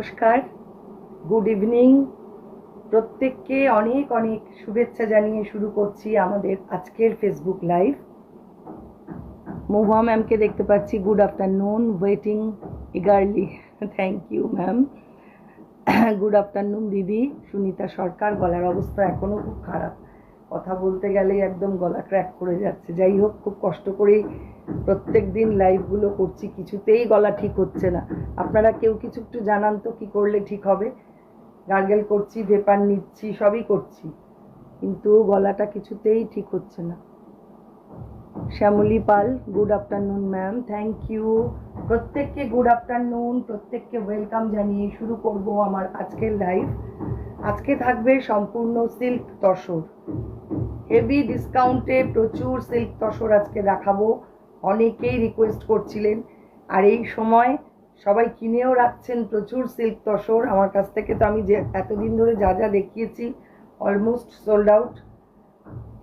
নমস্কার, good evening. প্রত্যেককে অনেক অনেক শুভেচ্ছা জানিয়ে শুরু করছি আমাদের আজকের ফেসবুক লাইভ। মহুয়া ম্যামকে দেখতে পাচ্ছি, good afternoon, waiting eagerly. Thank you ma'am. Good afternoon দিদি। সুনিতা সরকার, গলার অবস্থা এখনো খুব খারাপ, কথা বলতে গেলে একদম গলা ক্র্যাক করে যাচ্ছে। যাই হোক, খুব কষ্ট করেই প্রত্যেক দিন লাইভগুলো করছি, কিছুতেই গলা ঠিক হচ্ছে না। আপনারা কেউ কিছু একটু জানান তো, কি করলে ঠিক হবে? গার্গেল করছি, ভেপার নিচ্ছি, সবই করছি, কিন্তু গলাটা কিছুতেই ঠিক হচ্ছে না। Shyamali Pal, good afternoon ma'am, thank you. প্রত্যেককে গুড আফটারনুন, প্রত্যেককে ওয়েলকাম জানিয়ে শুরু করব আমার আজকের লাইভ। আজকে থাকবে সম্পূর্ণ সিল্ক তসর, হেভি ডিসকাউন্টে প্রচুর সিল্ক তসর আজকে দেখাবো। অনেকেই রিকোয়েস্ট করছিলেন, আর এই সময় সবাই কিনেও রাখছেন প্রচুর সিল্ক তসর আমার কাছ থেকে। তো আমি যে এতদিন ধরে যা যা দেখিয়েছি অলমোস্ট সোল্ড আউট।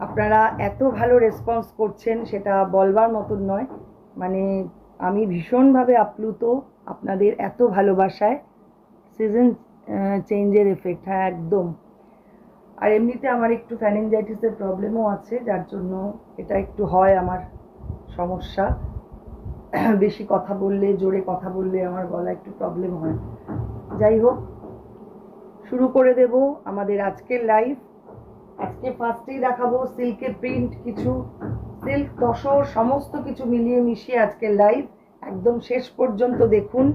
আপনারা এত ভালো রেসপন্স করছেন, সেটা বলবার মতন নয়। মানে আমি ভীষণভাবে আপ্লুত আপনাদের এত ভালোবাসায়। সিজন চেঞ্জের এফেক্ট, হ্যাঁ একদম। আর এমনিতে আমার একটু ফ্যানিনজাইটিসের প্রবলেমও আছে, যার জন্য এটা একটু হয় আমার সমস্যা। বেশি কথা বললে, জোরে কথা বললে আমার গলা একটু প্রবলেম হয়। যাই হোক, শুরু করে দেব আমাদের আজকের লাইভ। আজকে ফার্স্টেই দেখাবো সিল্কের প্রিন্ট, কিছু সিল্ক তসর সমস্ত কিছু মিলিয়ে মিশিয়ে আজকের লাইভ। একদম শেষ পর্যন্ত দেখুন,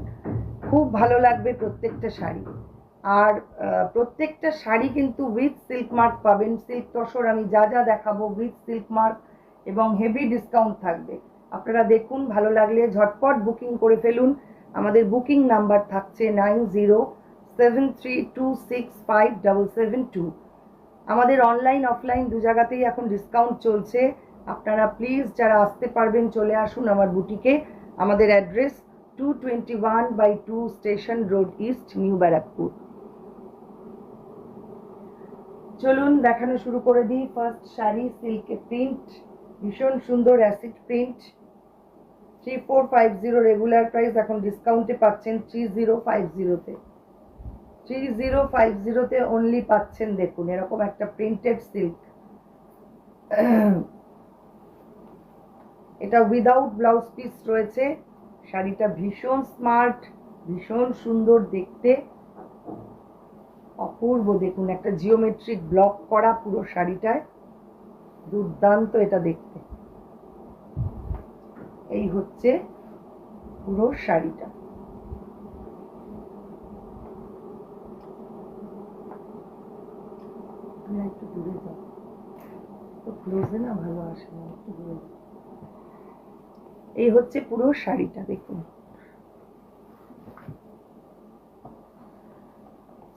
খুব ভালো লাগবে প্রত্যেকটা শাড়ি। আর প্রত্যেকটা শাড়ি কিন্তু উইথ সিল্ক মার্ক পাবেন। সিল্ক তসর আমি যা যা দেখাবো উইথ সিল্ক মার্ক এবং হেভি ডিসকাউন্ট থাকবে। আপনারা দেখুন, ভালো লাগলে ঝটপট বুকিং করে ফেলুন। আমাদের বুকিং নাম্বার থাকছে 9073265772। আমাদের অনলাইন অফলাইন দু জায়গাতেই এখন ডিসকাউন্ট চলছে। আপনারা প্লিজ যারা আসতে পারবেন চলে আসুন আমার বুটিকে। আমাদের address 221/2 station road east, new Barrackpore. চলুন দেখানো শুরু করে দিই। ফার্স্ট শাড়ি, সিল্কের প্রিন্ট, ভীষণ সুন্দর অ্যাসিড প্রিন্ট। 3450 রেগুলার প্রাইস, এখন ডিসকাউন্টে পাচ্ছেন 3050-তে। 3050-তে অনলি পাচ্ছেন। দেখুন এরকম একটা প্রিন্টেড সিল্ক। এটা উইদাউট ব্লাউজ পিস রয়েছে। শাড়িটা ভীষণ স্মার্ট, ভীষণ সুন্দর দেখতে, অপূর্ব। দেখুন একটা জিওমেট্রিক ব্লক করা পুরো শাড়িটায়, দুর্দান্ত এটা দেখতে। এই হচ্ছে পুরো শাড়িটা। একটু দূরে যাও, তো ক্লোজে না ভালো আসে না, একটু দূরে যাও। এই হচ্ছে পুরো শাড়িটা, দেখুন।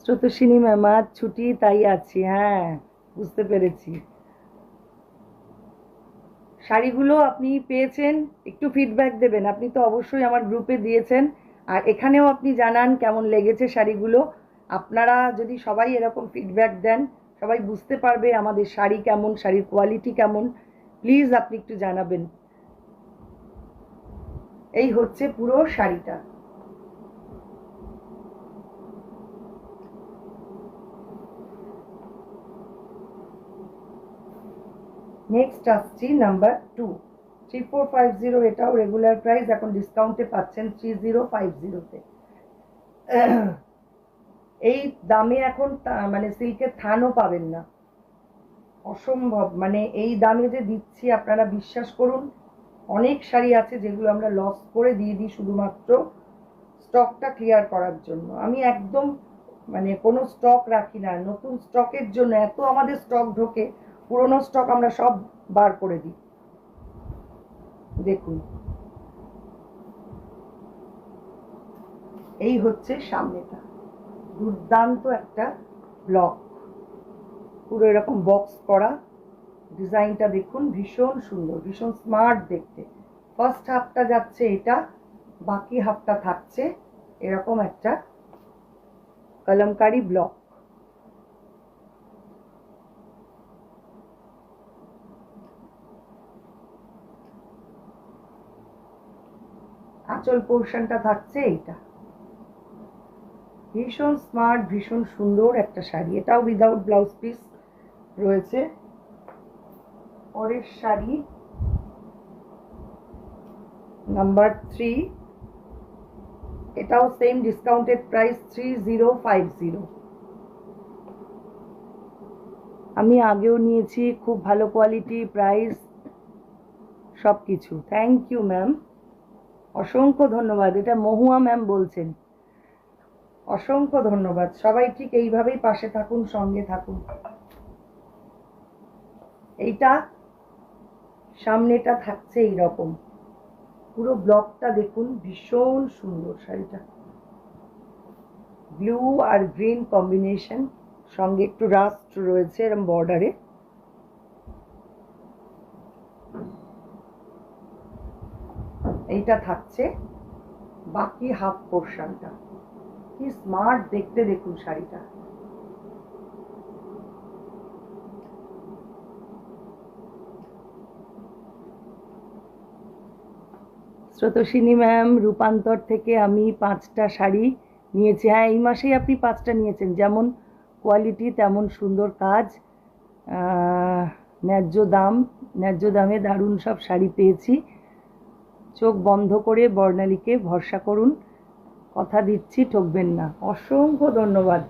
স্রোতস্বিনী ম্যাম, আজ ছুটি তাই আছি। হ্যাঁ, বুঝতে পেরেছি। শাড়িগুলো আপনি পেয়েছেন, একটু ফিডব্যাক দেবেন। আপনি তো অবশ্যই আমার গ্রুপে দিয়েছেন, আর এখানেও আপনি জানান কেমন লেগেছে শাড়িগুলো। আপনারা যদি সবাই এরকম ফিডব্যাক দেন, সবাই বুঝতে পারবে আমাদের শাড়ি কেমন, শাড়ির কোয়ালিটি কেমন। প্লিজ আপনি একটু জানাবেন। এই হচ্ছে পুরো শাড়িটা। নেক্সট আসছি নাম্বার 2, 3450। এটাও রেগুলার প্রাইস, এখন ডিসকাউন্টে পাচ্ছেন 3050-তে। এই দামে এখন মানে সিল্কের থানও পাবেন না, অসম্ভব। মানে এই দামে যে দিচ্ছি আপনারা বিশ্বাস করুন। অনেক শাড়ি আছে যেগুলো আমরা লস করে দিয়ে দিই শুধুমাত্র স্টকটা ক্লিয়ার করার জন্য। আমি একদম মানে কোনো স্টক রাখি না, নতুন স্টকের জন্য এত আমাদের স্টক ঢোকে, পুরনো স্টক আমরা সব বার করে দিই। দেখুন এই হচ্ছে সামনেটা, দুর্দান্ত একটা ব্লক, পুরো এরকম বক্স করা। ডিজাইনটা দেখুন, ভীষণ সুন্দর, ভীষণ স্মার্ট দেখতে। ফার্স্ট হাফটা যাচ্ছে এটা, বাকি হাফটা থাকছে এরকম একটা কলমকারি ব্লক। আঁচল পোর্শনটা থাকছে এইটা। ভীষণ স্মার্ট, ভীষণ সুন্দর একটা শাড়ি। এটাও উইদাউট ব্লাউজ পিস রয়েছে। পরের শাড়ি নাম্বার 3, এটাও সেম ডিসকাউন্টেড প্রাইস 3050। আমি আগেও নিয়েছি, খুব ভালো কোয়ালিটি, প্রাইস সব কিছু। থ্যাংক ইউ ম্যাম, অসংখ্য ধন্যবাদ। এটা মহুয়া ম্যাম বলছেন, অসংখ্য ধন্যবাদ। সবাই ঠিক এইভাবেই পাশে থাকুন, সঙ্গে থাকুন। এইটা সামনেটা থাকছে এইরকম, পুরো ব্লকটা দেখুন, ভীষণ সুন্দর শাড়িটা। ব্লু আর গ্রিন কম্বিনেশন, সঙ্গে একটু রাস্ট রয়েছে এরকম বর্ডারে। এইটা থাকছে বাকি হাফ পোর্শনটা। কি স্মার্ট দেখতে দেখুন শাড়িটা। স্রোতস্বিনী ম্যাম, রূপান্তর থেকে আমি 5টা শাড়ি নিয়েছি। হ্যাঁ, এই মাসেই আপনি 5টা নিয়েছেন। যেমন কোয়ালিটি তেমন সুন্দর কাজ, ন্যায্য দামে দারুণ সব শাড়ি পেয়েছি। চোখ বন্ধ করে বর্ণালীকে ভরসা করুন, কথা দিচ্ছি ঠকবেন না। অসংখ্য ধন্যবাদ,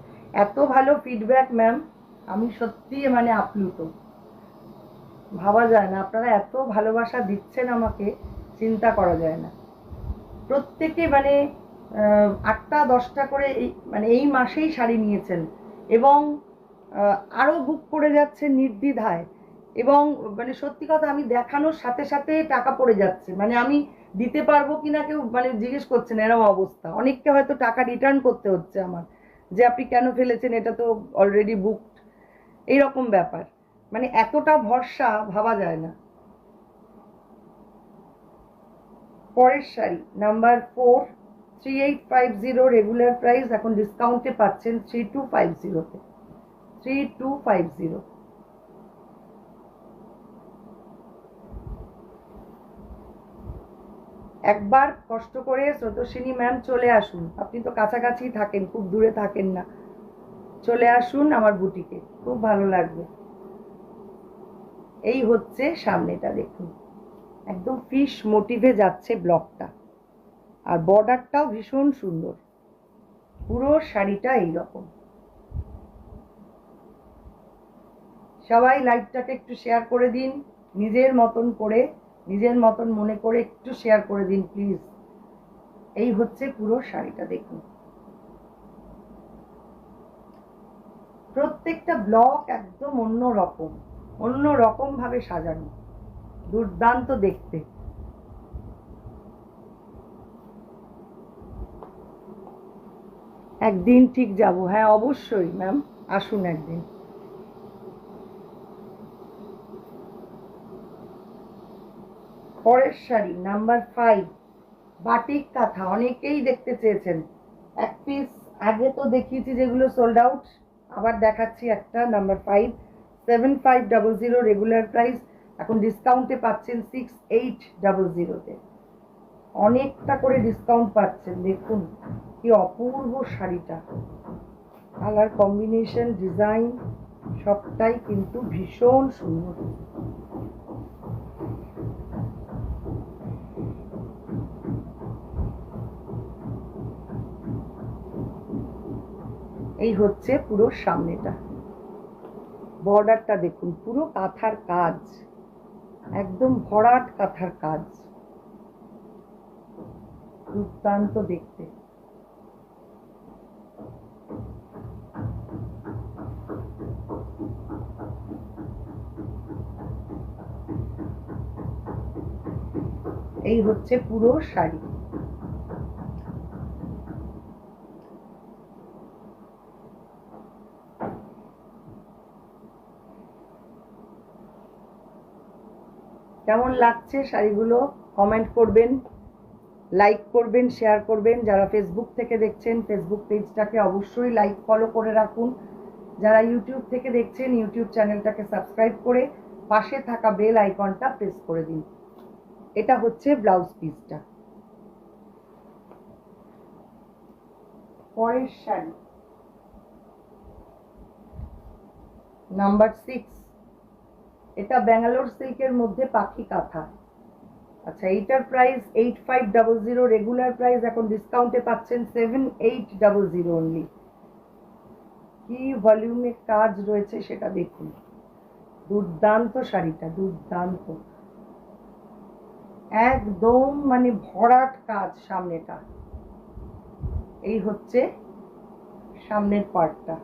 এত ভালো ফিডব্যাক ম্যাম, আমি সত্যি মানে আপ্লুত। ভাবা যায় না, আপনারা এত ভালোবাসা দিচ্ছেন আমাকে, চিন্তা করা যায় না। প্রত্যেকে মানে 8টা 10টা করে এই মাসেই শাড়ি নিয়েছেন, এবং আরও বুক করে যাচ্ছে নির্দ্বিধায়। এবং মানে সত্যি কথা, আমি দেখানোর সাথে সাথে টাকা পড়ে যাচ্ছে, মানে আমি দিতে পারবো কিনা কেউ মানে জিজ্ঞেস করছে না, এরকম অবস্থা। অনেককে হয়তো টাকা রিটার্ন করতে হচ্ছে আমার, যে আপনি কেন ফেলেছেন, এটা তো অলরেডি বুকড, এইরকম ব্যাপার। মানে এতটা ভরসা ভাবা যায় না। পরের শাড়ি নাম্বার 4, 3850 রেগুলার প্রাইস, এখন ডিসকাউন্টে পাচ্ছেন 3250-তে। 3250। একবার কষ্ট করে স্রোতস্বিনী ম্যাম চলে আসুন, আপনি তো কাছাকাছি থাকেন, খুব দূরে থাকেন না। চলে আসুন আমার বুটিকে, খুব ভালো লাগবে। এই হচ্ছে সামনেটা দেখুন, একদম ফিশ মোটিভে যাচ্ছে ব্লকটা, আর বর্ডারটাও ভীষণ সুন্দর। পুরো শাড়িটা এইরকম। সবাই লাইভটাকে একটু শেয়ার করে দিন, নিজের মতন করে, নিজের মতন মনে করে একটু শেয়ার করে দিন প্লিজ। এই হচ্ছে পুরো শাড়িটা দেখুন, প্রত্যেকটা ব্লক একদম অন্য রকম ভাবে সাজানো, দুর্দান্ত দেখতে। একদিন ঠিক যাব, হ্যাঁ অবশ্যই ম্যাম, আসুন একদিন। পরের শাড়ি নাম্বার 5, বাটিক কাঁথা, অনেকেই দেখতে চেয়েছেন। এক পিস আগে তো দেখিয়েছি যেগুলো সোল্ড আউট, আবার দেখাচ্ছি একটা নাম্বার 5, 7500 রেগুলার প্রাইস, এখন ডিসকাউন্টে পাচ্ছেন 6800-তে। অনেকটা করে ডিসকাউন্ট পাচ্ছেন। দেখুন কি অপূর্ব শাড়িটা, কালার কম্বিনেশন, ডিজাইন সবটাই কিন্তু ভীষণ সুন্দর। এই হচ্ছে পুরো সামনেটা, বর্ডারটা দেখুন, পুরো কাঁথার কাজ, একদম ভরাট কাঁথার কাজ, দুর্দান্ত দেখতে। এই হচ্ছে পুরো শাড়ি। কেমন লাগছে শাড়িগুলো কমেন্ট করবেন, লাইক করবেন, শেয়ার করবেন। যারা ফেসবুক থেকে দেখছেন ফেসবুক পেজটাকে অবশ্যই লাইক ফলো করে রাখুন। যারা ইউটিউব থেকে দেখছেন ইউটিউব চ্যানেলটাকে সাবস্ক্রাইব করে পাশে থাকা বেল আইকনটা প্রেস করে দিন। এটা হচ্ছে ব্লাউজ পিসটা। পরের শাড়ি নাম্বার 6, এটা ব্যাঙ্গালোর সিল্কের মধ্যে পাখি কাঁথা। আচ্ছা, এইটার প্রাইস 8500, রেগুলার প্রাইস এখন ডিসকাউন্টে পাচ্ছেন 7800 অনলি। কি ভলিউমে কাজ রয়েছে সেটা দেখুন, দুর্দান্ত শাড়িটা, দুর্দান্ত, একদম মানে ভরাট কাজ সামনেটা। এই হচ্ছে সামনের পার্টটা,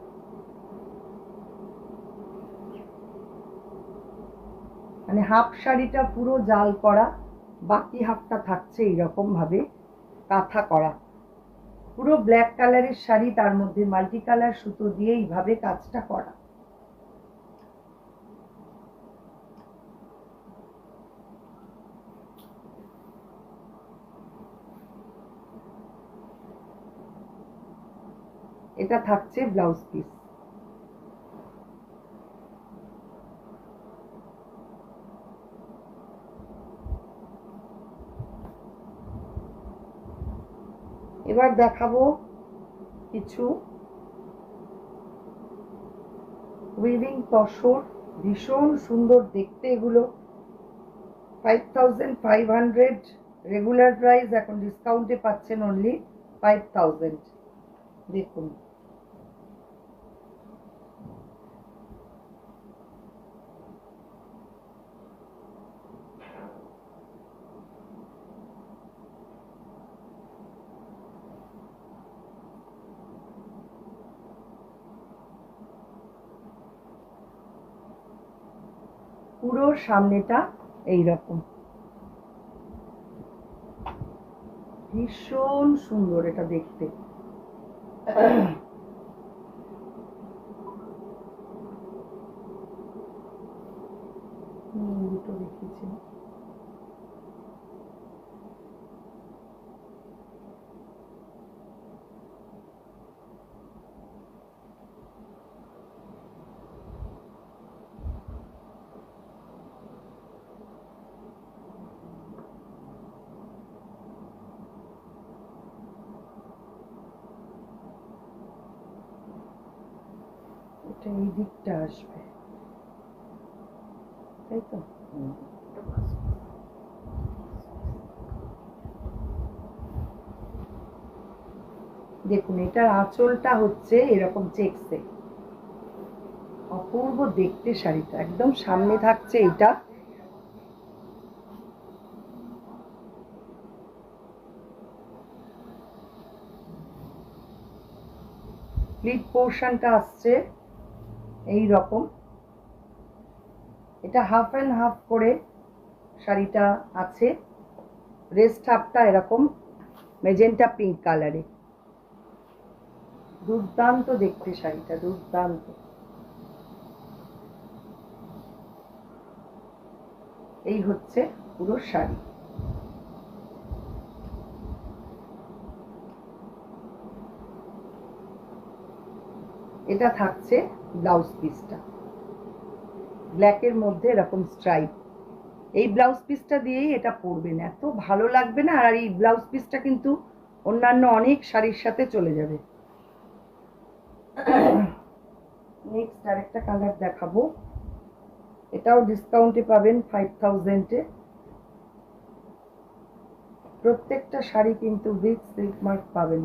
মানে হাফ শাড়িটা পুরো জাল করা, বাকি হাফটা থাকছে এইরকম ভাবে কাঁথা করা। পুরো ব্ল্যাক কালারের শাড়ি, তার মধ্যে মাল্টি কালার সুতো দিয়ে এইভাবে কাজটা করা। এটা থাকছে ব্লাউজ পিস। এবার দেখাবো কিছু উইভিং তসর, ভীষণ সুন্দর দেখতে এগুলো। 5500, রেগুলার প্রাইস এখন ডিসকাউন্টে পাচ্ছেন অনলি 5000। দেখুন, পুরো সামনেটা এইরকম, ভীষণ সুন্দর এটা দেখতে। দুটো দেখিয়েছি, এটা এই দিকটা আসবে, তাই তো? দেখুন, এটার আঁচলটা হচ্ছে এরকম চেকসে, অপূর্ব দেখতে শাড়িটা, একদম সামনে থাকছে এটা। প্লিট পোর্শনটা আসছে এই রকম, এটা হাফ অ্যান্ড হাফ করে শাড়িটা আছে, রেস্ট হাফটা এরকম মেজেন্টা পিঙ্ক কালারে। দুর্দান্ত দেখতে শাড়িটা, দুর্দান্ত। এই হচ্ছে পুরো শাড়ি। এটা থাকছে ব্লাউজ পিসটা, ব্ল্যাকের মধ্যে এরকম স্ট্রাইপ। এই ব্লাউজ পিসটা দিয়েই এটা পরবেন, এত ভালো লাগবে না। আর এই ব্লাউজ পিসটা কিন্তু অন্যান্য অনেক শাড়ির সাথে চলে যাবে। নেক্সট আরেকটা কালার দেখাবো, এটাও ডিসকাউন্টে পাবেন 5000-এ। প্রত্যেকটা শাড়ি কিন্তু উইথ সিল্ক মার্ক পাবেন।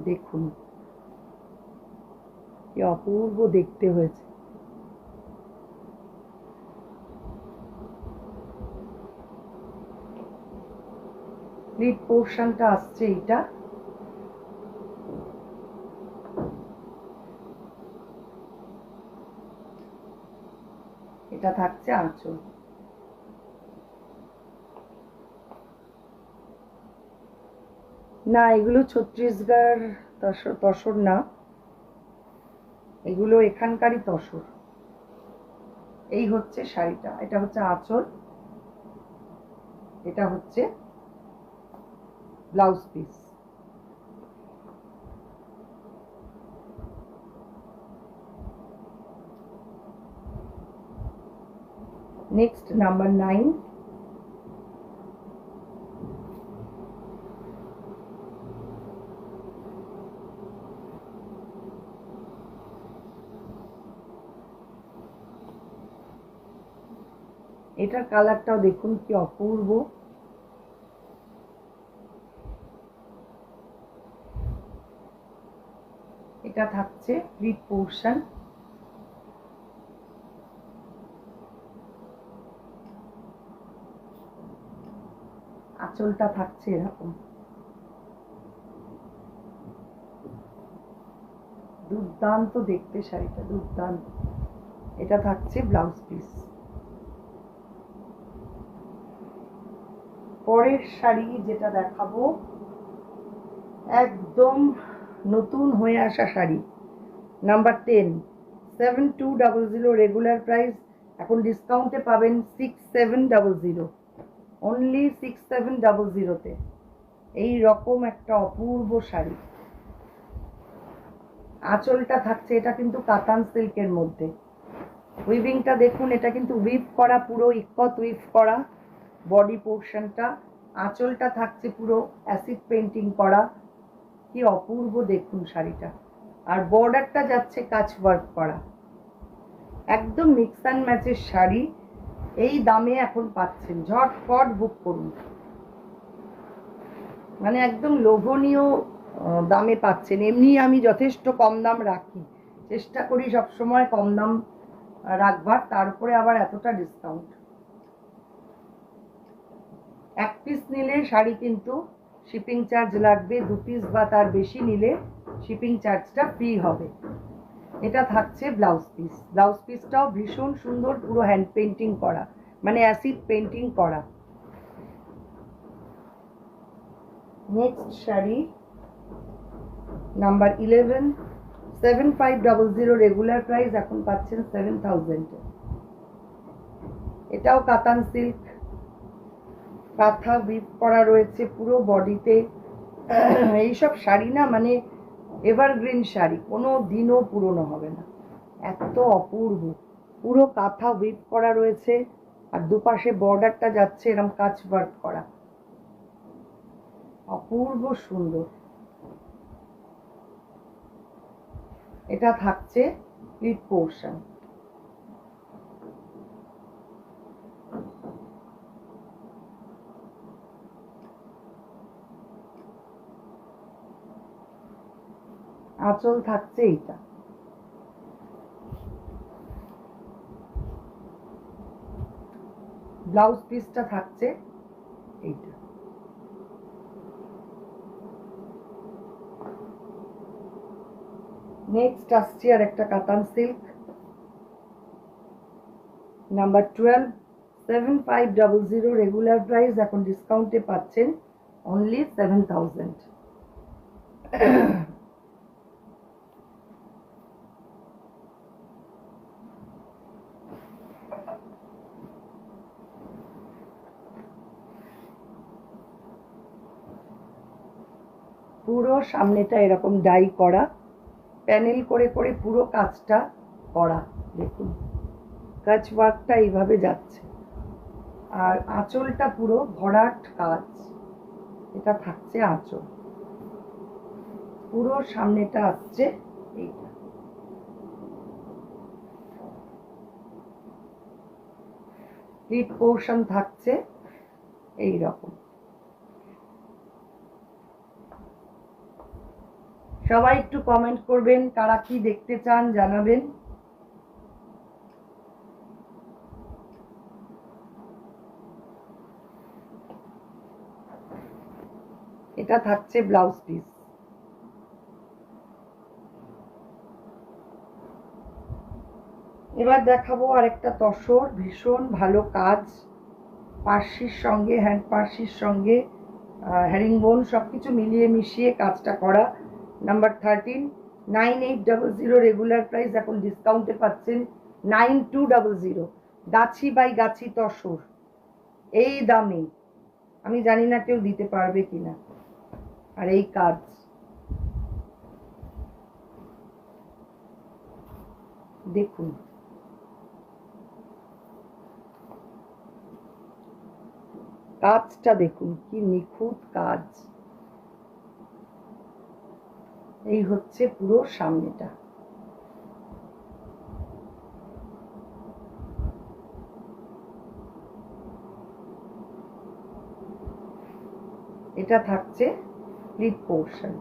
দেখুন কি অপূর্ব দেখতে হয়েছে। প্লিট পোর্শনটা আসছে এইটা, এটা থাকছে আঁচল। না, এগুলো ছত্তিশগড় তসর না, এগুলো এখানকারই তসর। এই হচ্ছে শাড়িটা, এটা হচ্ছে আঁচল, এটা হচ্ছে ব্লাউজ পিস। নেক্সট নাম্বার 9, এটার কালারটাও দেখুন কি অপূর্ব। এটা থাকছে প্লিট পোর্শন। আঁচলটা থাকছে এরকম, দুর্দান্ত দেখতে শাড়িটা, দুর্দান্ত। এটা থাকছে ব্লাউজ পিস। পরের শাড়ি যেটা দেখাবো একদম নতুন হয়ে আসা শাড়ি, নাম্বার 10, 7200 রেগুলার প্রাইস, এখন ডিসকাউন্টে পাবেন 6700, অনলি 6700-তে এই রকম একটা অপূর্ব শাড়ি। আঁচলটা থাকছে, এটা কিন্তু কাতান সিল্কের মধ্যে। উইভিংটা দেখুন, এটা কিন্তু উইভ করা, পুরো ইক্কত উইভ করা বডি পোর্শনটা। আঁচলটা থাকছে পুরো অ্যাসিড পেন্টিং করা, কি অপূর্ব দেখুন শাড়িটা। আর বর্ডারটা যাচ্ছে কাচ ওয়ার্ক করা, একদম মিক্স অ্যান্ড ম্যাচের শাড়ি। এই দামে এখন পাচ্ছেন, ঝটপট বুক করুন, মানে একদম লোভনীয় দামে পাচ্ছেন। এমনি আমি যথেষ্ট কম দাম রাখি, চেষ্টা করি সবসময় কম দাম রাখবার, তারপরে আবার এতটা ডিসকাউন্ট। এক পিস নিলে শাড়ি কিন্তু শিপিং চার্জ লাগবে, 2 পিস বা তার বেশি নিলে শিপিং চার্জটা ফ্রি হবে। এটা থাকছে ব্লাউজ পিস। ব্লাউজ পিসটাও ভীষণ সুন্দর, পুরো হ্যান্ড পেন্টিং করা, মানে অ্যাসিড পেন্টিং করা। Next sari number 11, 7500 regular price, এখন পাচ্ছেন 7000। এটাও কাতান সিল্ক, কাঁথা উইভ করা রয়েছে পুরো বডিতে। এইসব শাড়ি না মানে এভারগ্রিন শাড়ি, কোনো দিনও পুরনো হবে না, এত অপূর্ব। পুরো কাঁথা উইভ করা রয়েছে, আর দুপাশে বর্ডারটা যাচ্ছে এরকম কাচ ওয়ার্ক করা, অপূর্ব সুন্দর। এটা থাকছে প্লিট পোর্শন। আঁচল থাকছে এইটা, ব্লাউজ পিসটা থাকছে এইটা। নেক্সট আসছে আর একটা কাতান সিল্ক, নাম্বার 12, 7500 রেগুলার প্রাইস, এখন ডিসকাউন্টে পাচ্ছেন অনলি 7000। পুরো সামনেটা এরকম ডাই করা, প্যানেল করে করে পুরো কাজটা করা, দেখুন কাচ ওয়ার্কটা এইভাবে যাচ্ছে। আর আঁচলটা পুরো ভরাট কাজ, এটা থাকছে আঁচল, পুরো সামনেটা আসছে এইটা। প্লিট পোর্শন থাকছে এই রকম। সবাই একটু কমেন্ট করবেন, কারা কি দেখতে চান জানাবেন। এটা থাকছে ব্লাউজ পিস। এবার দেখাবো আরেকটা তসর, ভীষণ ভালো কাজ, পার্সির সঙ্গে, হ্যান্ড পার্সির সঙ্গে হ্যারিংবোন সবকিছু মিলিয়ে মিশিয়ে কাজটা করা। নাম্বার 13, 9800 রেগুলার প্রাইস, এখন ডিসকাউন্টে পাচ্ছেন 9200। গাছি বাই গাছি তসর, এই দামে আমি জানি না কেউ দিতে পারবে কিনা। আর এই কাজ দেখুন, কাজটা দেখুন কি নিখুঁত কাজ। এই হচ্ছে পুরো সামনেটা। এটা থাকছে প্লিট পোর্শন।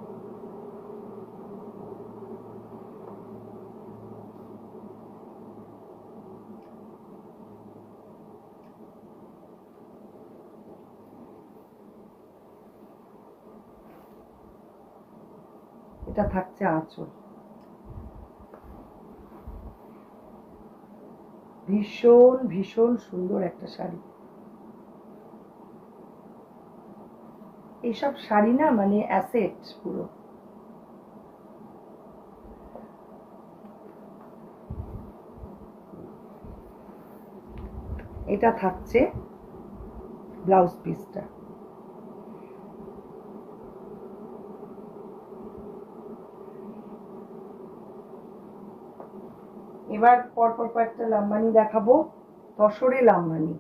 এটা থাকছে আঁচল। ভীষণ ভীষণ সুন্দর একটা শাড়ি। এইসব শাড়ি না মানে অ্যাসেট পুরো। এটা থাকছে ব্লাউজ পিসটা। এবার পরপর কয়েকটা লাম্বানি দেখাবো। তসরে লাম্বানি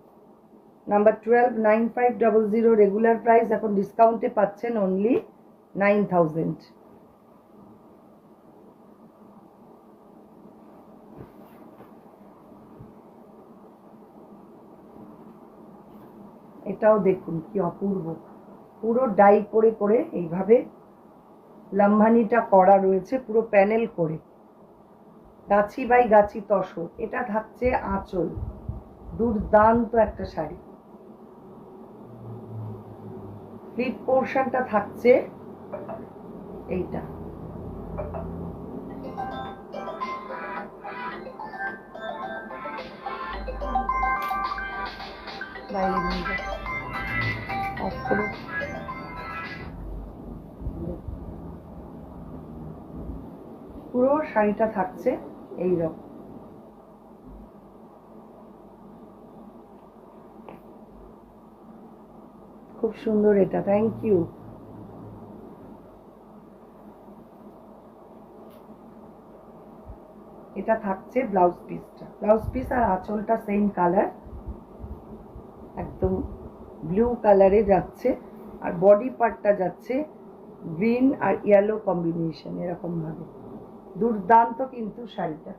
নাম্বার 12 9500, রেগুলার প্রাইস, এখন ডিসকাউন্টে পাচ্ছেন অনলি 9000। এটাও দেখুন কি অপূর্ব, পুরো ডাই করে করে এইভাবে লাম্বানিটা করা রয়েছে, পুরো প্যানেল করে, গাছি বাই গাছি তসর। এটা থাকছে আঁচল। দুর্দান্ত একটা শাড়ি। প্লিট পোর্শনটা থাকছে এইটা। বাইরে নিয়ে যাও, অফ করো। পুরো শাড়িটা থাকছে এইরকম। খুব সুন্দর এটা, থ্যাংক ইউ। এটা থাকছে ব্লাউজ পিসটা। ব্লাউজ পিস আর আঁচলটা সেম কালার, একদম ব্লু কালারে যাচ্ছে, আর বডি পার্টটা যাচ্ছে গ্রিন আর ইয়েলো কম্বিনেশন, এরকম ভাবে। দুর্দান্ত কিন্তু শাড়িটা।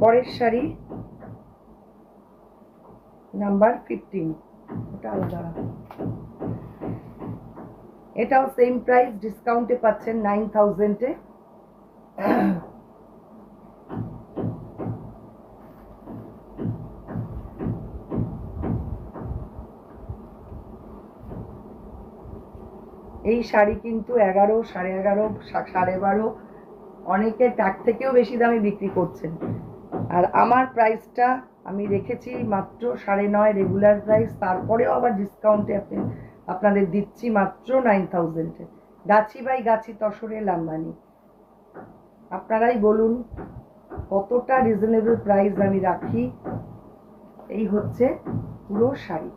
পরের শাড়ি নাম্বার 15, এটা আলাদা। এটাও সেম প্রাইস, ডিসকাউন্টে পাচ্ছেন 9000-এ। এই শাড়ি কিন্তু 11, 11.5, 12.5, অনেকে তার থেকেও বেশি দামে বিক্রি করছেন, আর আমার প্রাইসটা আমি রেখেছি মাত্র 9.5 রেগুলার প্রাইস, তারপরেও আবার ডিসকাউন্টে আপনাদের দিচ্ছি মাত্র 9000-এ। গাছি বাই গাছি তসরে লাম্বানি। আপনারাই বলুন কতটা রিজনেবল প্রাইস আমি রাখি। এই হচ্ছে পুরো শাড়ি।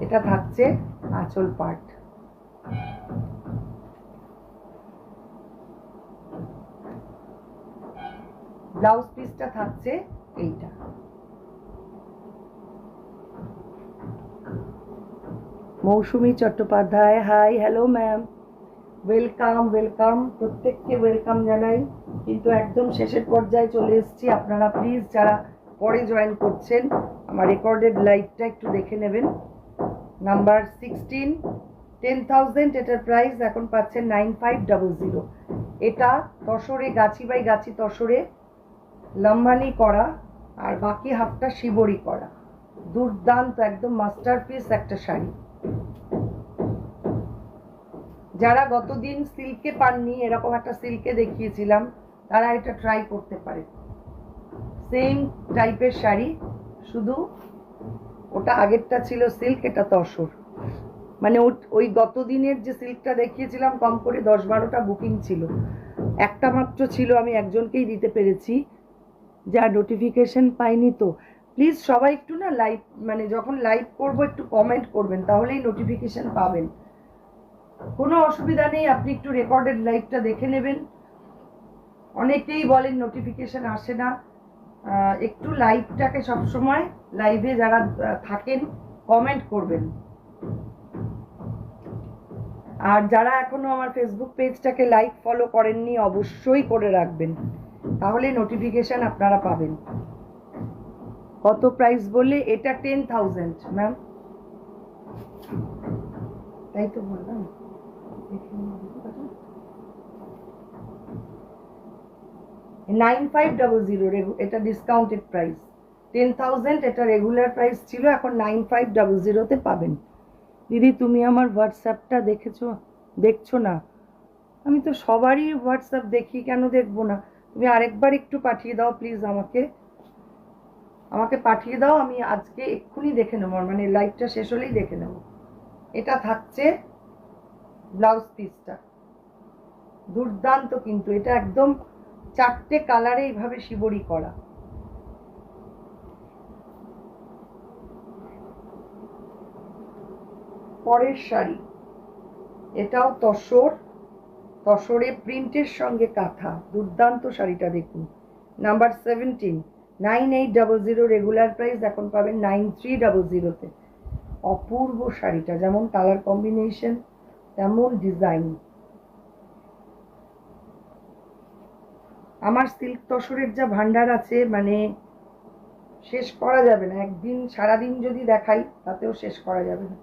এটা থাকছে আঁচল পার্ট। ব্লাউজ পিসটা থাকছে এইটা। Mousumi Chattopadhyay, hi, hello ma'am, welcome welcome, প্রত্যেককে ওয়েলকাম জানাই। কিন্তু একদম শেষের পর্যায়ে চলে এসেছি। আপনারা প্লিজ যারা পরে জয়েন করছেন আমার রেকর্ডেড লাইভটা একটু দেখে নেবেন। নাম্বার 16, 10,000, এটার প্রাইস এখন পাচ্ছেন 9500। এটা তসরে, গাছি বাই গাছি তসরে লাম্বানি করা, আর বাকি হাফটা শিবরি করা। দুর্দান্ত, একদম মাস্টারপিস একটা শাড়ি। যারা গতদিন সিল্কে পাননি, এরকম একটা সিল্কে দেখিয়েছিলাম, তারা এটা ট্রাই করতে পারে। সেম টাইপের শাড়ি, শুধু ওটা আগেরটা ছিল সিল্ক, এটা তসর। মানে ওই গতদিনের যে সিল্কটা দেখিয়েছিলাম কম করে 10-12টা বুকিং ছিল, একটা মাত্র ছিল, আমি একজনকেই দিতে পেরেছি, যা নোটিফিকেশন পাইনি। তো প্লিজ সবাই একটু না লাইভ, মানে যখন লাইভ করবো একটু কমেন্ট করবেন, তাহলেই নোটিফিকেশন পাবেন। কোনো অসুবিধা নেই, আপনি একটু রেকর্ডেড লাইভটা দেখে নেবেন। অনেকেই বলেন নোটিফিকেশন আসে না, একটু লাইভটাকে সবসময় লাইভে যারা থাকেন কমেন্ট করবেন, আর যারা এখনো আমার ফেসবুক পেজটাকে লাইক ফলো করেননি অবশ্যই করে রাখবেন, তাহলে নোটিফিকেশন আপনারা পাবেন। কত প্রাইস বললে? এটা 10,000 ম্যাম, তাই তো বললাম। 9500 এটা ডিসকাউন্টেড প্রাইস। 10,000 এটা রেগুলার প্রাইস ছিল, এখন 9500-তে পাবেন। দিদি তুমি আমার হোয়াটসঅ্যাপটা দেখছো না? আমি তো সবারই হোয়াটসঅ্যাপ দেখি, কেন দেখবো না? তুমি আরেকবার একটু পাঠিয়ে দাও প্লিজ, আমাকে পাঠিয়ে দাও, আমি আজকে এক্ষুনি দেখে নেবো, মানে লাইভটা শেষ হলেই দেখে নেব। এটা থাকছে ব্লাউজ পিসটা, দুর্দান্ত কিন্তু, এটা একদম 4টে কালারে এইভাবে শিবরি করা। পরের শাড়ি, এটাও তসরে প্রিন্টের সঙ্গে কাঁথা, দুর্দান্ত শাড়িটা দেখুন। নাম্বার 17, 9800 রেগুলার প্রাইস, এখন পাবেন 9300-তে। অপূর্ব শাড়িটা, যেমন কালার কম্বিনেশন তেমন ডিজাইন। আমার সিল্ক তসরের যা ভান্ডার আছে, মানে শেষ করা যাবে না, একদিন সারাদিন যদি দেখাই তাতেও শেষ করা যাবে না।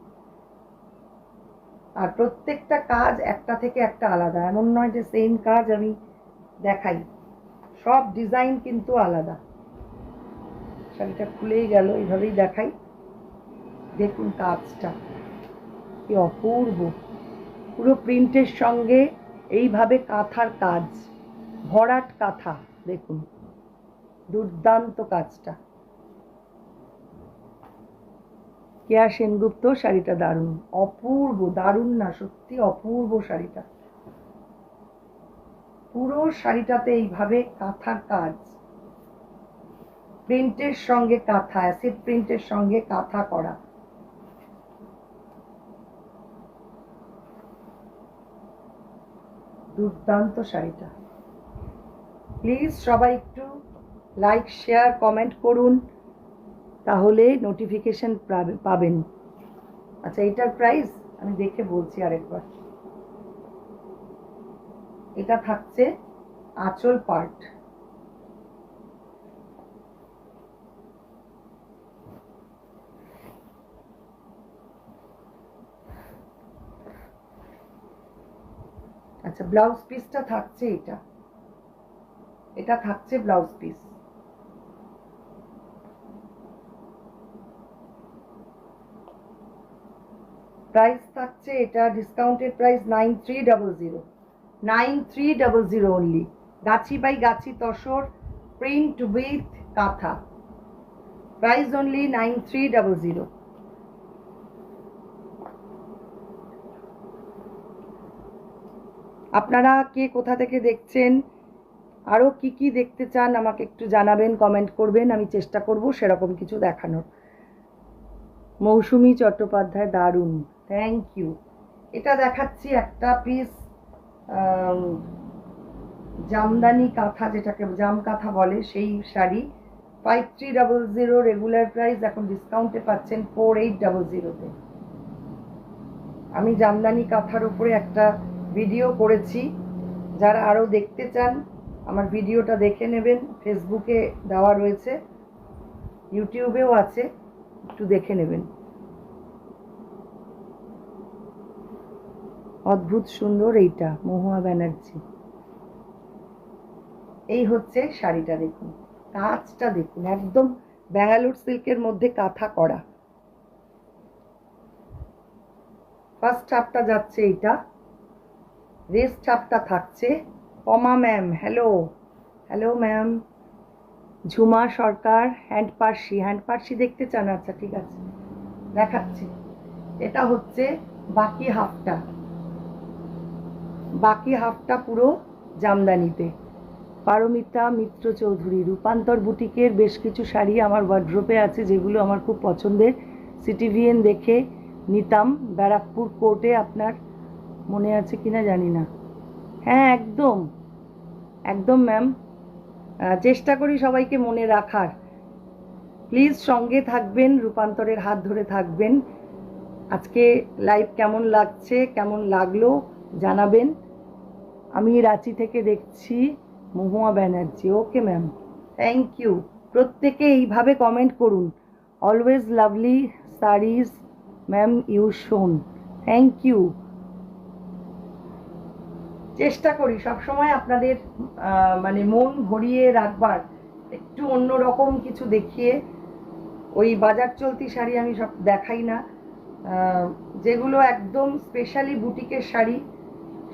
আর প্রত্যেকটা কাজ একটা থেকে একটা আলাদা, এমন নয় যে সেম কাজ আমি দেখাই, সব ডিজাইন কিন্তু আলাদা। শাড়িটা খুলেই গেল, এইভাবেই দেখাই, দেখুন কাজটা কি অপূর্ব, পুরো প্রিন্টের সঙ্গে এইভাবে কাঁথার কাজ, ভরাট কাঁথা, দেখুন দুর্দান্ত কাজটা। কেয়া সেনগুপ্ত, শাড়িটা দারুণ, অপূর্ব, দারুণ না সত্যি অপূর্ব শাড়িটা। পুরো শাড়িটাতে এইভাবে কাঁথার কাজ, প্রিন্টের সঙ্গে কাঁথা, অ্যাসিড প্রিন্টের সঙ্গে কাঁথা করা। দুর্দান্ত শাড়িটা। প্লিজ সবাই একটু লাইক শেয়ার কমেন্ট করুন, তাহলে নোটিফিকেশন পাবেন। আচ্ছা, এটার প্রাইস আমি দেখে বলছি আরেকবার। এটা থাকছে আঁচল পার্ট, আচ্ছা ব্লাউজ পিসটা থাকছে, এটা থাকছে ব্লাউজ পিস। প্রাইস থাকছে, এটা discounted price 9300 only. Gachhi by গাছি তসর প্রিন্ট উইথ কাঁথা, প্রাইস অনলি 9300। আপনারা কে কোথা থেকে দেখছেন, আরও কি কি দেখতে চান আমাকে একটু জানাবেন, কমেন্ট করবেন, আমি চেষ্টা করব সেরকম কিছু দেখানোর। মৌসুমী চট্টোপাধ্যায়, দারুণ, থ্যাংক ইউ। এটা দেখাচ্ছি একটা পিস জামদানি কাঁথা, যেটাকে জাম কাঁথা বলে, সেই শাড়ি 5300 রেগুলার প্রাইস, এখন ডিসকাউন্টে পাচ্ছেন 4800-তে। আমি জামদানি কাঁথার উপরে একটা ভিডিও করেছি, যারা আরও দেখতে চান আমার ভিডিওটা দেখে নেবেন, ফেসবুকে দেওয়া রয়েছে, ইউটিউবেও আছে, একটু দেখে নেবেন। অদ্ভুত সুন্দর এইটা, মহুয়া ব্যানার্জি। এই হচ্ছে শাড়িটা, দেখুন কাজটা দেখুন, একদম ব্যাঙ্গালোর সিল্কের মধ্যে কাঁথা করা। ফার্স্ট হাফটা যাচ্ছে এইটা, রেস্ট হাফটা থাকছে। পমা ম্যাম, হ্যালো ম্যাম। ঝুমা সরকার, হ্যান্ড পার্সি দেখতে চান? আচ্ছা ঠিক আছে, দেখাচ্ছি। এটা হচ্ছে বাকি হাফটা পুরো জামদানিতে। পারমিতা মিত্র চৌধুরী, রূপান্তর বুটিকের বেশ কিছু শাড়ি আমার ওয়ার্ড্রোপে আছে, যেগুলো আমার খুব পছন্দের, সিটিভিএন দেখে নিতাম ব্যারাকপুর কোর্টে, আপনার মনে আছে কিনা জানি না। হ্যাঁ একদম ম্যাম, চেষ্টা করি সবাইকে মনে রাখার। প্লিজ সঙ্গে থাকবেন, রূপান্তরের হাত ধরে থাকবেন। আজকে লাইভ কেমন লাগছে, কেমন লাগলো জানাবেন। আমি রাঁচি থেকে দেখছি, Mahua Banerjee. Okay ma'am, thank you. প্রত্যেকে এইভাবে কমেন্ট করুন। Always lovely saris ma'am you shown, thank you. চেষ্টা করি সবসময় আপনাদের মানে মন ভরিয়ে রাখবার, একটু অন্যরকম কিছু দেখিয়ে। ওই বাজার চলতি শাড়ি আমি সব দেখাই না, যেগুলো একদম স্পেশালি বুটিকের শাড়ি,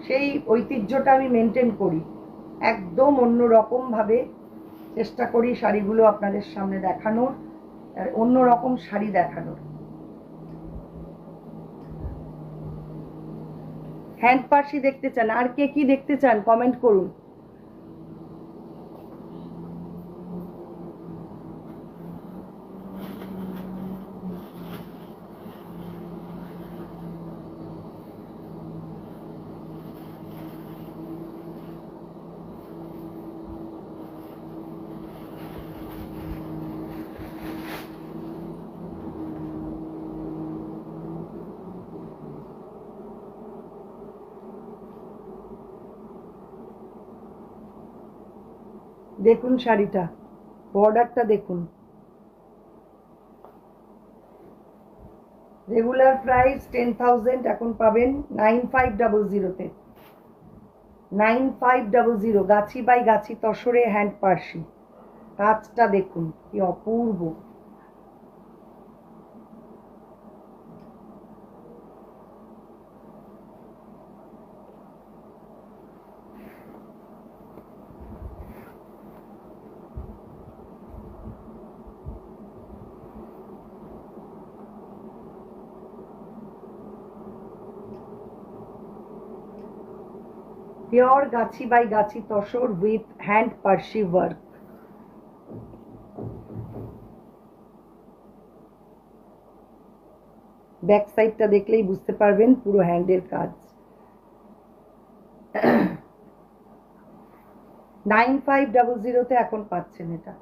সেই ঐতিহ্যটা আমি মেনটেন করি। একদম অন্যরকমভাবে চেষ্টা করি শাড়িগুলো আপনাদের সামনে দেখানোর, অন্যরকম শাড়ি দেখানোর। হ্যান্ড পার্সি দেখতে চান? আর কে কি দেখতে চান কমেন্ট করুন। দেখুন শাড়িটা, বর্ডারটা দেখুন। রেগুলার প্রাইস 10,000, এখন পাবেন 9500-তে। 9500, গাছি বাই গাছি তসরে হ্যান্ড পার্সি। কাজটা দেখুন কি অপূর্ব। Pure গাছি বাই গাছি tussar with hand Parsi work। Back সাইডটা দেখলেই বুঝতে পারবেন পুরো হ্যান্ডের কাজ। 9500-তে এখন পাচ্ছেন এটা।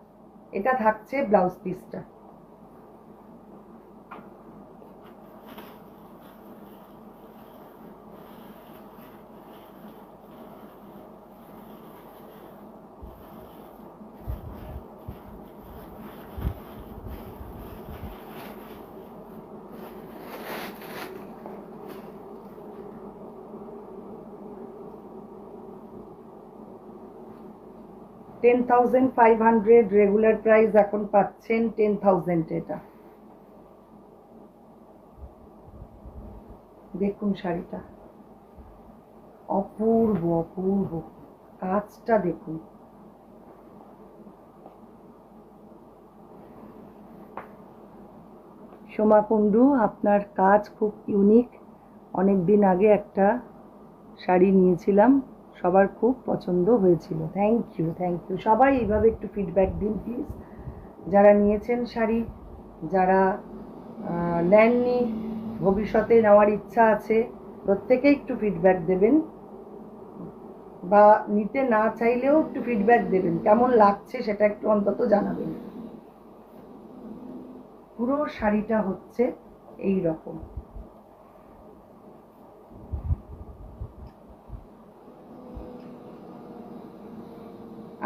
এটা থাকছে ব্লাউজ পিসটা। $10,500 রেগুলার প্রাইস, এখন পাচ্ছেন 10,000 এটা। দেখুন শাড়িটা অপূর্ব অপূর্ব, কাজটা দেখুন। সোমা কুণ্ডু, আপনার কাজ খুব ইউনিক। অনেক দিন আগে একটা শাড়ি নিয়েছিলাম, সবার খুব পছন্দ হয়েছিল। Thank you, thank you. সবাই এইভাবে একটু ফিডব্যাক দিন প্লিজ। যারা নিয়েছেন শাড়ি, যারা নেননি, ভবিষ্যতে নেওয়ার ইচ্ছা আছে, প্রত্যেকেই একটু ফিডব্যাক দেবেন। বা নিতে না চাইলেও একটু ফিডব্যাক দেবেন, কেমন লাগছে সেটা একটু অন্তত জানাবেন। পুরো শাড়িটা হচ্ছে এই রকম।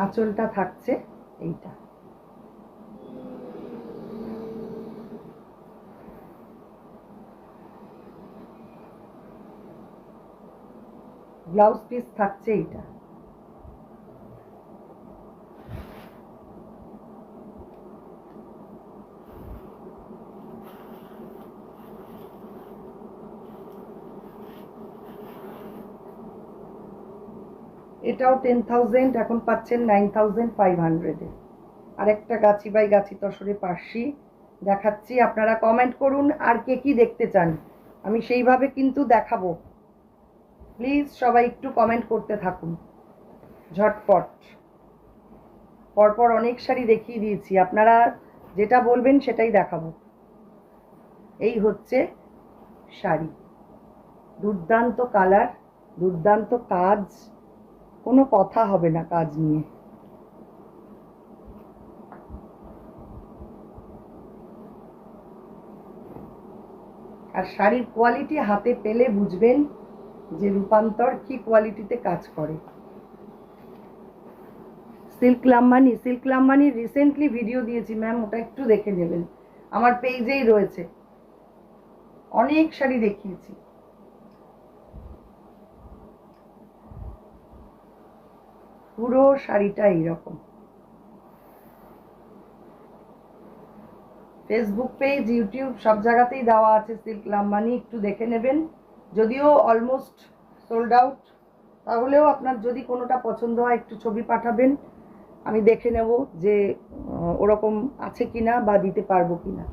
আঁচলটা থাকছে এইটা। ব্লাউজ পিস থাকছে এইটা। এটাও 10,000, এখন পাচ্ছেন 9,500-এ। আরেকটা গাছি বাই গাছি তসরে পার্সি দেখাচ্ছি, আপনারা কমেন্ট করুন আর কে কি দেখতে চান, আমি সেইভাবে কিন্তু দেখাবো। প্লিজ সবাই একটু কমেন্ট করতে থাকুন ঝটপট। পরপর অনেক শাড়ি দেখিয়ে দিয়েছি, আপনারা যেটা বলবেন সেটাই দেখাবো। এই হচ্ছে শাড়ি, দুর্দান্ত কালার, দুর্দান্ত কাজ, কোনো কথা হবে না কাজ নিয়ে। আর শাড়ির কোয়ালিটি হাতে পেলে বুঝবেন যে রূপান্তর কি কোয়ালিটিতে কাজ করে। সিল্ক লাম্বানি রিসেন্টলি ভিডিও দিয়েছি ম্যাম, ওটা একটু দেখে নেবেন, আমার পেজেই রয়েছে, অনেক শাড়ি দেখিয়েছি। পুরো শাড়িটা এইরকম। ফেসবুক পেজ, ইউটিউব সব জায়গাতেই দেওয়া আছে সিল্ক লাম্বানি, একটু দেখে নেবেন। যদিও অলমোস্ট সোল্ড আউট, তাহলেও আপনার যদি কোনোটা পছন্দ হয় একটু ছবি পাঠাবেন, আমি দেখে নেব যে ওরকম আছে কিনা বা দিতে পারবো কিনা।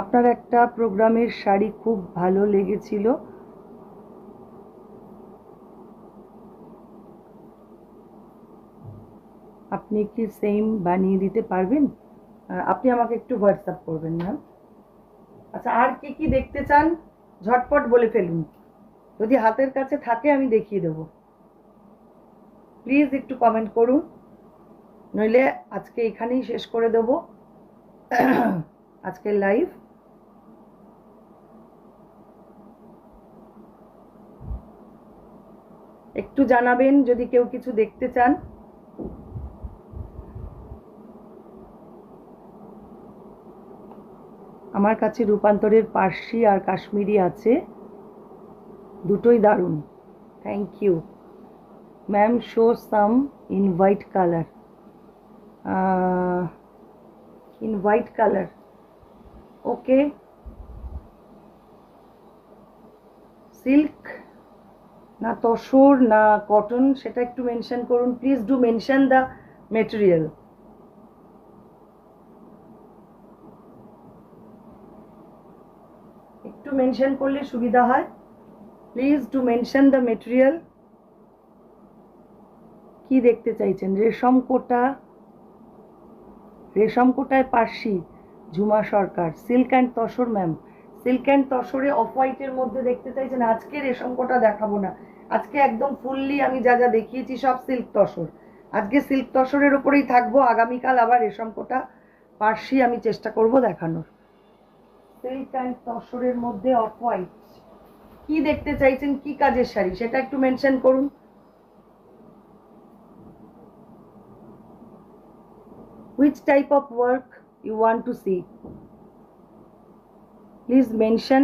আপনার একটা প্রোগ্রামের শাড়ি খুব ভালো লেগেছিল, আপনি কি সেম বানিয়ে দিতে পারবেন? আপনি আমাকে একটু হোয়াটসঅ্যাপ করবেন ম্যাম। আচ্ছা, আর কি কি দেখতে চান ঝটপট বলে ফেলুন, যদি হাতের কাছে থাকে আমি দেখিয়ে দেব। প্লিজ একটু কমেন্ট করুন, নইলে আজকে এখানেই শেষ করে দেব আজকের লাইভ। একটু জানাবেন যদি কেউ কিছু দেখতে চান। আমার কাছে রূপান্তরের পার্সি আর কাশ্মীরি আছে, দুটোই দারুণ। Thank you ma'am. Show some in white colour. In white colour, okay. Silk না তসর না কটন, সেটা একটু মেনশন করুন please. Do mention the material. একটু মেনশন করলে সুবিধা হয়। Please do mention the material. কি দেখতে চাইছেন? রেশম কোটা, রেশম কোটায় পার্সি, Jhuma Sarkar. Silk and tussar ma'am, silk and তসরে অফ হোয়াইটের মধ্যে দেখতে চাইছেন? আজকে রেশম কোটা দেখাবো না, আজকে একদম ফুললি আমি যা যা দেখিয়েছি সব সিল্ক তসর। আজকে সিল্ক তসরের উপরেই থাকবো, আগামীকাল আবার রেশম কোটা পার্সি আমি চেষ্টা করব দেখানোর। সিল্ক অ্যান্ড তসরের মধ্যে অফ হোয়াইট, কি দেখতে চাইছেন, কি কাজের শাড়ি সেটা একটু মেনশন করুন। Which type of work you want to see? Please mention.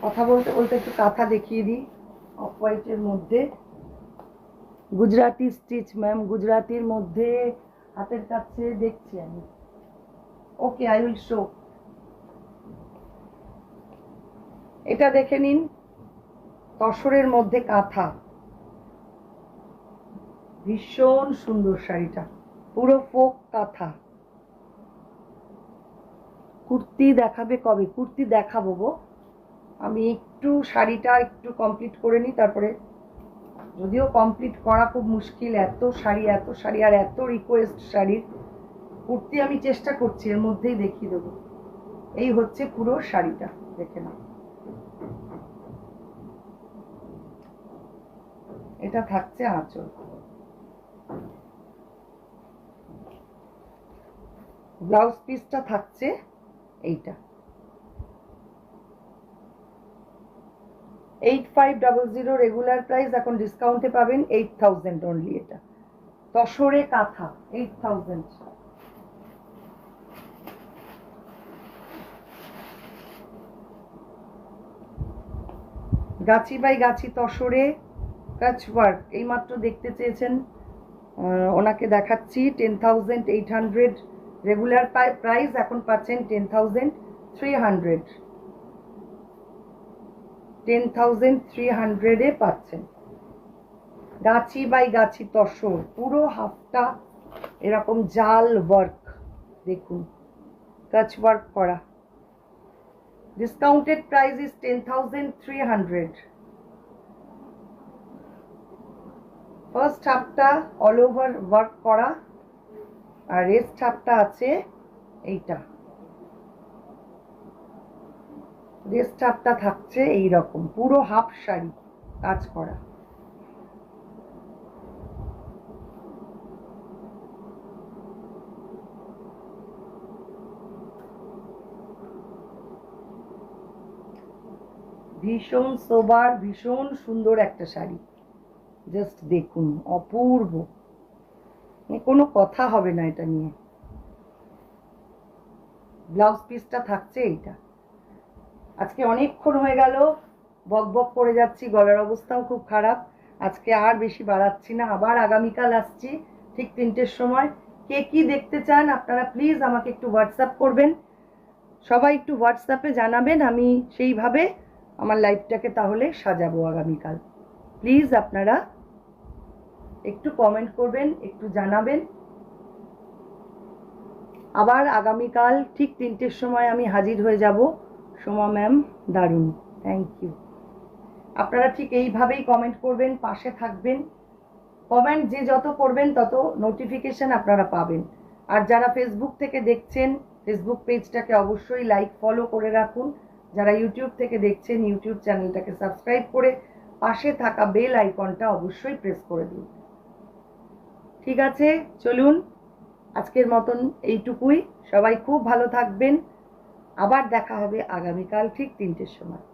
কথা বলতে বলতে একটু কাঁথা দেখিয়ে দিই অফ হোয়াইটের মধ্যে। গুজরাটি স্টিচ ম্যাম, গুজরাটির মধ্যে হাতের কাছে দেখছি আমি। ওকে, আই উইল শো। এটা দেখে নিন, তসরের মধ্যে কাঁথা, ভীষণ সুন্দর শাড়িটা, পুরো ফোক কাঁথা। কুর্তি দেখাবে কবে? কুর্তি দেখাবো গো, আমি একটু শাড়িটা একটু কমপ্লিট করে নিই, তারপরে, যদিও কমপ্লিট করা খুব মুশকিল, এত শাড়ি আর এত রিকোয়েস্ট শাড়ির। কুর্তি আমি চেষ্টা করছি এর মধ্যেই দেখিয়ে দেবো। এই হচ্ছে পুরো শাড়িটা, দেখে নাও। এটা থাকছে আঁচল, ব্লাউজ পিসটা থাকছে এইটা। 8500 রেগুলার প্রাইস, এখন ডিসকাউন্টে পাবেন 8000 অনলি। এটা তসরে কাঁথা 8000। গাছি বাই গাছি তসরে কাচ ওয়ার্ক, এইমাত্র দেখতে চেয়েছেন, ওনাকে দেখাচ্ছি। 10800 রেগুলার প্রাইস, এখন পাচ্ছেন 10300। 10300-এ পাচ্ছেন। গাছি বাই গাছি তসর, পুরো হাফটা এরকম জাল ওয়ার্ক, দেখুন কাচ ওয়ার্ক করা। Discounted price is 10300। ফার্স্ট হাফটা অল ওভার ওয়ার্ক করা, আর রেস্ট হাফটা আছে এইটা, রেস্ট হাফটা থাকছে এইরকম, পুরো হাফ শাড়ি কাজ করা। ভীষণ সোবার, ভীষণ সুন্দর একটা শাড়ি, জাস্ট দেখুন, অপূর্ব, কোনো কথা হবে না এটা নিয়ে। ব্লাউজ পিসটা থাকছে এইটা। আজকে অনেকক্ষণ হয়ে গেল, বক বক করে যাচ্ছি, গলার অবস্থাও খুব খারাপ। আজকে আর বেশি বাড়াচ্ছি না, আবার আগামীকাল আসছি ঠিক 3টের সময়। কে কি দেখতে চান আপনারা প্লিজ আমাকে একটু হোয়াটসঅ্যাপ করবেন, সবাই একটু হোয়াটসঅ্যাপে জানাবেন, আমি সেইভাবে আমার লাইফটাকে তাহলে সাজাবো আগামীকাল। প্লিজ আপনারা একটু কমেন্ট করবেন, একটু জানাবেন। আবার আগামীকাল ঠিক 3টের সময় আমি হাজির হয়ে যাব। সোমা ম্যাম দারুণ, থ্যাংক ইউ। আপনারা ঠিক এইভাবেই কমেন্ট করবেন, পাশে থাকবেন। কমেন্ট যে যত করবেন তত নোটিফিকেশন আপনারা পাবেন। আর যারা ফেসবুক থেকে দেখছেন, ফেসবুক পেজটাকে অবশ্যই লাইক ফলো করে রাখুন। যারা ইউটিউব থেকে দেখছেন, ইউটিউব চ্যানেলটাকে সাবস্ক্রাইব করে পাশে থাকা বেল আইকনটা অবশ্যই প্রেস করে দিন। ঠিক আছে, চলুন আজকের মতন এইটুকুই। সবাই খুব ভালো থাকবেন, আবার দেখা হবে আগামীকাল ঠিক 3টের সময়।